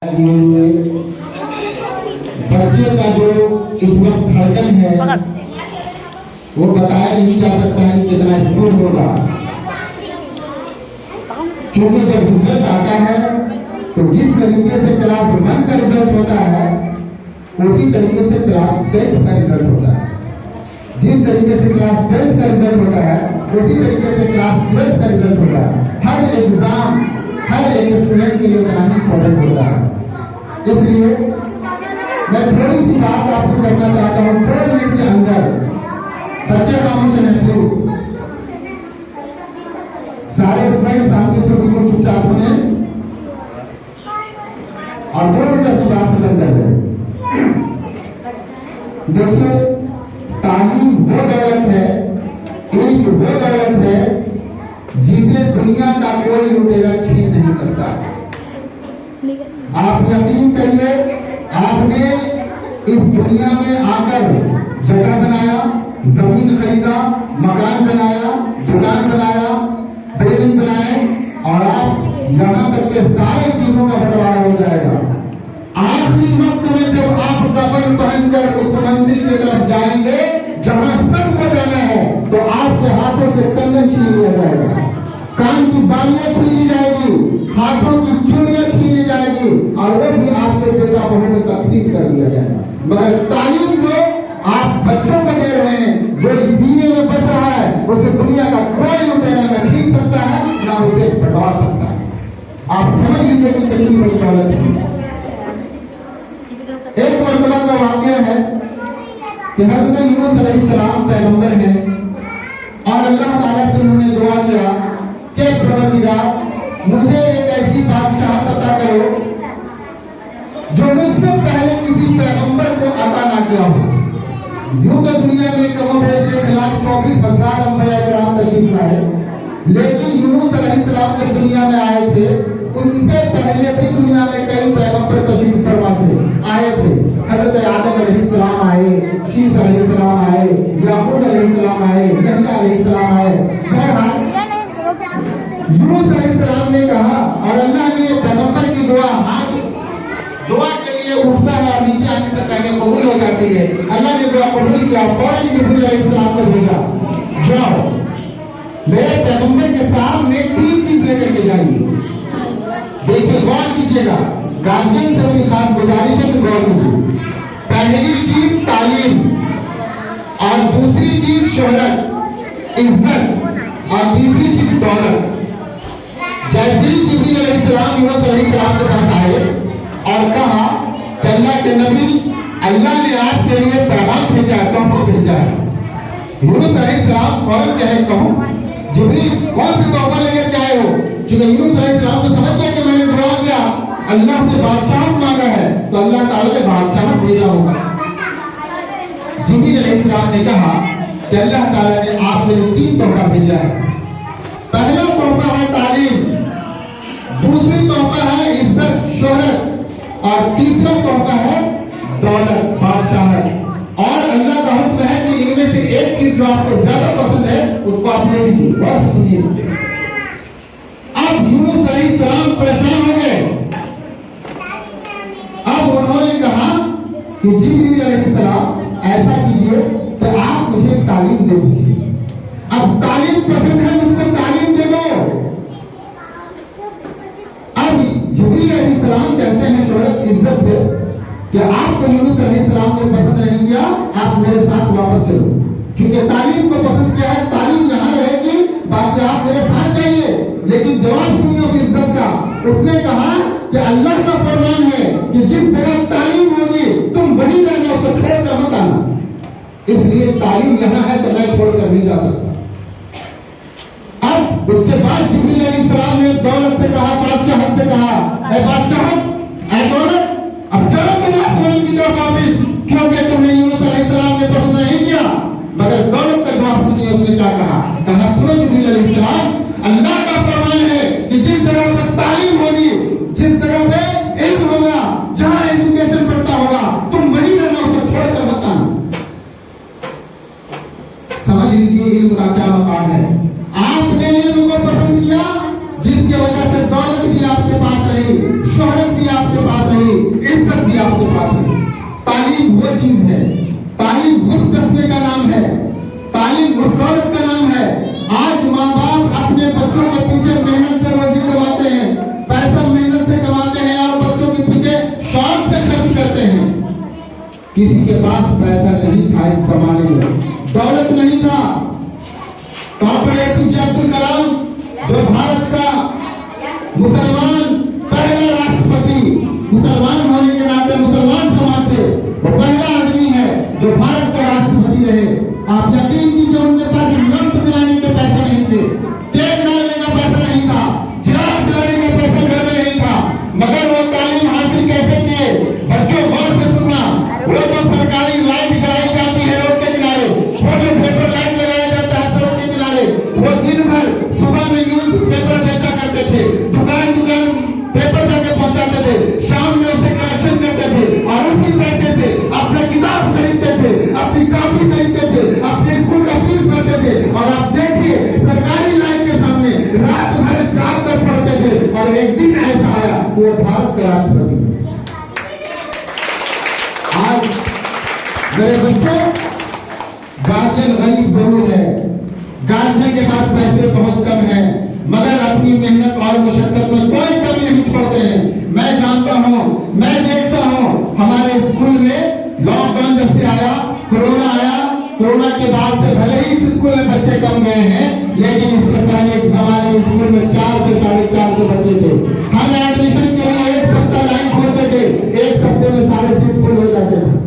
बच्चे का जो इस वक्त धड़कन है वो बताया नहीं जा सकता है कितना स्पीड होगा, क्योंकि जब रिजल्ट आता है तो जिस तरीके से क्लास 1 का रिजल्ट होता है उसी तरीके से क्लास 10 का रिजल्ट होता है। जिस तरीके से क्लास 10 का रिजल्ट होता है उसी तरीके से क्लास 12 का रिजल्ट होता है। हर एग्जाम हर एक स्टूडेंट के लिए बड़ा ही इम्पोर्टेंट होता है। इसलिए मैं थोड़ी सी बात आपसे करना चाहता हूँ 4 मिनट के अंदर। बच्चे खामोश हैं प्लीज, सारे स्टूडेंट शांति से बिल्कुल चुपचाप सुने और 2 मिनट की बात खत्म कर दें। देखिए, तालीम वो दौलत है, एक वो दौलत है जिसे दुनिया का कोई लुटेरा छीन नहीं सकता। आप यकीन करिए, आपने इस दुनिया में आकर जगह बनाया, जमीन खरीदा, मकान बनाया, दुकान बनाया, बिल्डिंग बनाए और आप यहाँ तक के सारी चीजों का बंटवारा हो जाएगा। आखिरी वक्त में जब आप कफन पहनकर उस मंजिल की तरफ जाएंगे जहां सबको जाना है, तो आपके हाथों से कंगन छीन लिया जाएगा, कान की बालियां छीन ली जाएगी, हाथों की चूड़ियां छीन ली जाएगी और वो भी आपके बेटा बहू में तकसीम कर दिया जाएगा। मगर तालीम जो आप बच्चों को दे रहे हैं, जो इस सीने में बच रहा है, उसे दुनिया का कोई लुटेरा न छीन सकता है ना उसे बटवा सकता है। आप समझ लीजिए कि कितनी बड़ी दौलत है। एक मरतबा का वाकया है कि हज़रत यूनुस अलैहिस्सलाम पैगंबर हैं और अल्लाह ताला से उन्होंने दुआ किया कि परवरदिगार मुझे एक ऐसी बादशाहत अता करो जो मुझसे पहले किसी पैगंबर को अता ना किया हो। यूं तो दुनिया में कम बेश 1,24,000 अंबिया किराम तशरीफ लाए, लेकिन यूनुस अलैहिस्सलाम जब दुनिया में आए थे उनसे पहले भी दुनिया में कई पैगंबर तशरीफ फरमा थे आए थे। हज़रत आदम अलैहिस्सलाम आए, शीश अलैहिस्सलाम आए, याकूब अलैहिस्सलाम आए, यहया अलैहिस्सलाम आए। बहरहाल यूनुस अलैहिस्सलाम ने कहा और अल्लाह ने पैगंबर की दुआ दुआ के लिए उठता है और नीचे आने से पहले कबूल हो जाती है। अल्लाह ने दुआ कबूल किया, फौरन जिब्रील अलैहिस्सलाम को भेजा, जाओ मेरे पैगंबर के सामने 3 चीज लेकर के जाइए। देखिए, गौर कीजिएगा, गार्जियन से मेरी खास गुजारिश है कि गौर कीजिए। पहली चीज तालीम और दूसरी चीज शोहरत, इज्जत और तीसरी चीज दौलत। जैसे ही जिब्रील अलैहिस्सलाम यूनुस अलैहिस्सलाम के पास आए और कहा कि अल्लाह के नबी, अल्लाह ने आपके लिए पैगाम भेजा है, तोहफा भेजा है। यूनुस अलैहिस्सलाम फौरन कहे, कहूं जिब्रील कौन सी तोहफा लेकर के आए हो? क्योंकि यूनुस अलैहिस्सलाम तो समझ गया कि मैंने दुआ किया, अल्लाह से बादशाहत मांगा है, तो अल्लाह ताला ने बादशाहत भेजा होगा। जिब्रील अलैहिस्सलाम ने कहा कि अल्लाह ताला ने आपके लिए 3 तोहफा भेजा है। पहला तोहफा है तालीम, दूसरी तोहफा है इज्जत शोहरत और तीसरा तोहफा है दौलत बादशाहत। और अल्लाह का हुक्म है कि इनमें से एक चीज जो आपको ज्यादा पसंद है उसको आप ले लीजिए। बहुत सुनिए, अब यूनुस अलैहिस्सलाम परेशान हो गए। अब उन्होंने कहा कि जिब्रील अलैहिस्सलाम ऐसा कीजिए कि आप मुझे तालीम दे दीजिए। अब तालीम पसंद है, मुझको तालीम दे दो। अब जिब्रील अलैहिस्सलाम कहते हैं शोहरत इज्जत से कि आपको यूनुस अलैहिस्सलाम ने पसंद नहीं किया, आप मेरे साथ वापस चलो। क्योंकि तालीम को पसंद किया है, तालीम यहाँ रहेगी, बाकी आप मेरे साथ चाहिए। लेकिन जवाब सुनिए उस इज्जत का। उसने कहा कि अल्लाह का फरमान है कि जिस जगह तालीम होगी तुम वहीं रहना, उसको छोड़कर मत आना। इसलिए तालीम यहाँ है तो मैं छोड़कर नहीं जा सकता। अब उसके बाद जिब्रील अलैहिस्सलाम ने दौलत से कहा, बादशाहत से कहा, ऐ बादशाहत, ऐ दौलत, अब चलो तुम आसमान की तरफ वापिस, क्योंकि तुम्हें यूनुस अलैहिस्सलाम ने पसंद नहीं किया। मगर दौलत का जवाब सुनिए, उसने क्या कहा? सुनो जिब्रील अलैहिस्सलाम, अल्लाह का फरमान है कि जिस जगह पर तालीम होगी, जिस जगह पे इल्म होगा, जहां एजुकेशन बढ़ता होगा, तुम वहीं रहना, उसको छोड़कर मत आना। समझ लीजिए इल्म का क्या मकाम है। आपने इल्म को पसंद किया, जिसकी वजह से दौलत भी आपके पास रही, शोहरत भी आपके पास रही, इज्जत भी आपके पास है। तालीम वो चीज है, तालीम उस चश्मे का नाम है, तालीम उस दौलत का नाम है। आज माँ बाप अपने बच्चों के पीछे मेहनत से रोजी कमाते हैं, पैसा मेहनत से कमाते हैं और बच्चों के पीछे शौक से खर्च करते हैं। किसी के पास पैसा नहीं था इस जमाने में, दौलत नहीं था। डॉक्टर APJ अब्दुल कलाम जो भारत का मुसलमान पहला राष्ट्रपति, मुसलमान होने के नाते मुसलमान समाज से वो पहला आदमी है जो भारत का राष्ट्रपति रहे। आप यकीन कीजिए उनके पास लंप दिलाने के पैसे नहीं थे, तेल डालने का पैसा नहीं था, चिराग जलाने का पैसा घर में नहीं था, मगर वो तालीम हासिल कैसे किए? बच्चों गौर से सुनना, वो जो सरकारी लाइट जलाई जाती है रोड के किनारे, वो जो पेपर लाइट लगाया जाता है सड़क के किनारे, वो दिन भर सुबह में न्यूज पेपर बेचा करते थे, दुकान दुकान पेपर जाके पहुंचाते थे, शाम में उसे कलेक्शन करते थे और उसी पैसे से अपना किताब खरीदते थे, अपनी कॉपी खरीदते थे, अपने स्कूल का फीस भरते थे। और आप देखिए सरकारी लाइट के सामने रात भर जाग कर पढ़ते थे और एक दिन ऐसा आया वो भारत के राष्ट्रपति। आज मेरे बच्चों, गार्जियन गरीब जरूर है, गार्जियन के पास पैसे बहुत कम है, मगर अपनी मेहनत और मुशक्कत में कोई कमी नहीं छोड़ते हैं। मैं जानता हूं, मैं देखता हूं, हमारे स्कूल में लॉकडाउन जब से आया, कोरोना आया, कोरोना के बाद से भले ही इस स्कूल में बच्चे कम गए हैं, लेकिन इससे पहले एक जमाने में स्कूल में 400 से 450 बच्चे थे। हम एडमिशन के लिए एक सप्ताह लाइन खोलते थे, एक सप्ताह में सारे सीट फुल हो जाते थे।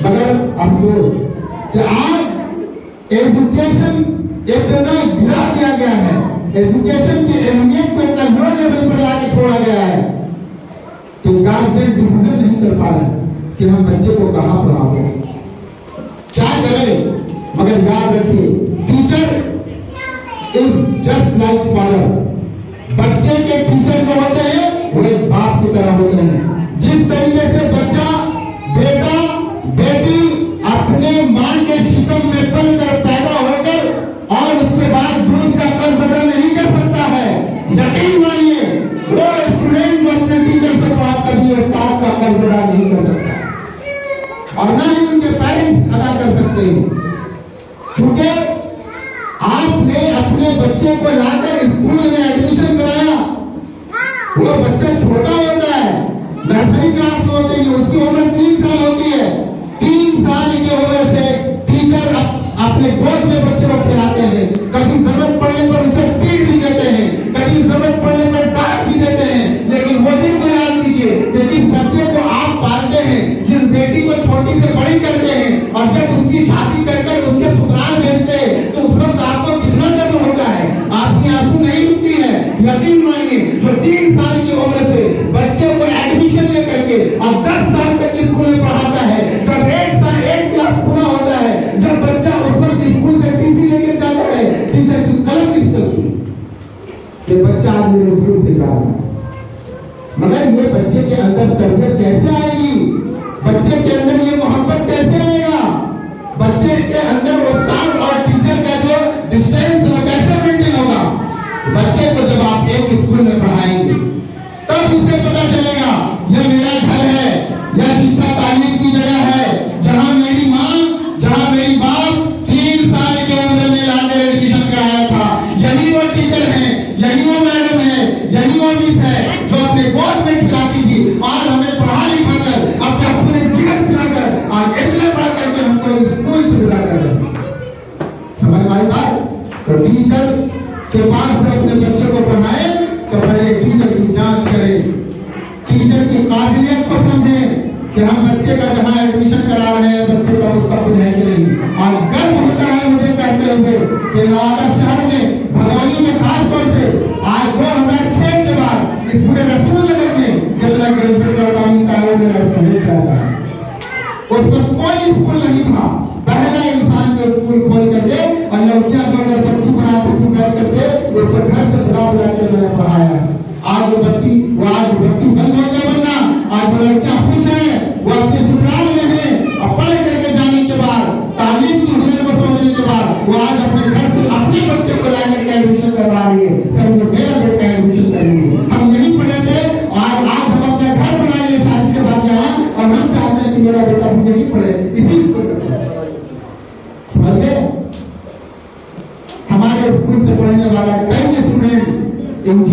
मगर अफसोस कि आज एजुकेशन इतना गिरा दिया गया है, एजुकेशन की अहमियत को इतना लो लेवल पर लाके छोड़ा गया है कि गार्जियन डिसीजन नहीं कर पा रहे कि हम बच्चे को कहां पढ़ाएं, क्या करें। मगर याद रखिए, teacher is just like father. बच्चे के टीचर जो होते हैं वो एक बाप की तरह होते हैं। जिस तरीके से बच्चा, बेटा बेटी अपने मां के शिकम में पलकर पैदा होकर और उसके बाद दूध का कर्ज अदा नहीं कर सकता है, यकीन मानिए वो स्टूडेंट जो अपने टीचर से बात कभी उस्ताद का कर्ज अदा नहीं कर सकता और न ही उनके पेरेंट्स अदा कर सकते हैं। क्योंकि आपने अपने बच्चे को लाकर स्कूल में एडमिशन कराया, वो बच्चा छोटा होता है, नर्सरी क्लास में होती है, उसकी उम्र 3 साल होती है। 3 साल की उम्र से टीचर अपने गोद में बच्चे को खिलाते हैं, कभी जरूरत पड़ने पर उसे पीट भी देते हैं, कभी जरूरत पड़ने पर डांट भी देते हैं। लेकिन वो दिन को याद कीजिए कि जिस बच्चे को आप पालते हैं, जिस बेटी को छोटी से बड़ी करते हैं और जब उसकी शादी कर उसके ससुराल भेजते हैं तो उस वक्त आपको कितना दर्द होता है, आपकी आंसू नहीं रुकती है। यकीन मानिए जो 3 साल की उम्र से बच्चे को एडमिशन लेकर के अब 10 साल तक स्कूल में पढ़ाता है, जब 8 क्लास पूरा होता है, जब बच्चा उस वक्त स्कूल से टीसी लेकर जाता है, टीचर की कलम नहीं चलती कि बच्चा आज मेरे स्कूल से जा रहा है। मगर ये बच्चे के अंदर तरबियत कैसे आएगी, बच्चे के अंदर ये मोहब्बत कैसे आएगा, बच्चे के अंदर उस्ताद और टीचर का जो डिस्टेंस वो कैसे मेंटेन होगा। बच्चे को जब आप एक स्कूल में पढ़ाएंगे तब उसे पता चलेगा यह मेरा घर है, यह शिक्षा तालीम की जगह है, जहां मेरी माँ, जहां मेरी बाप 3 साल की उम्र में लाकर एडमिशन कराया था। यही वो टीचर है, यही वो मैडम है, यही वो मिस है जो अपने गोद में खिलाती थी और हमें पढ़ा लिखा कर अपने अपने जीवन पिलाकर आज इतने बड़ा करके हमको स्कूल से विदा कर समझ में आई बात। तो टीचर के पास से अपने बच्चे को पढ़ाए तो पहले टीचर की जांच करें, टीचर की काबिलियत को समझें कि हम बच्चे का जहाँ एडमिशन करा रहे हैं बच्चे का उसका कुछ है कि नहीं। और गर्व होता है मुझे कहते हुए कि नवादा शहर में भदौली में खास तौर से आज 2006 के बाद इस पूरे रसूल नगर में जितना ग्रेजुएट और कानून कानून में रेस्टोरेंट रहता है, उस पर कोई स्कूल नहीं था। पहला इंसान जो स्कूल खोल करके और लड़कियां जो अगर बत्ती बनाते थे बैठ करके उसको घर से बुला के मैंने पढ़ाया। आज वो बत्ती बंद हो गया बनना, आज वो लड़कियां खुश है, वो अपने ससुराल में है और पढ़ करके जाने के बाद तालीम की हुनर को समझने के बाद वो आज अपने घर से अपने बच्चे को लाकर के एडमिशन करवा रही है। समझो मेरा बेटा एडमिशन करेंगे, हम यही पढ़े थे और आज हम अपना घर बना लिए शादी के मेरा बेटा मुझे नहीं पढ़े, इसी स्कूल में पढ़े। समझ गए? हमारे स्कूल से पढ़ने वाला कई स्टूडेंट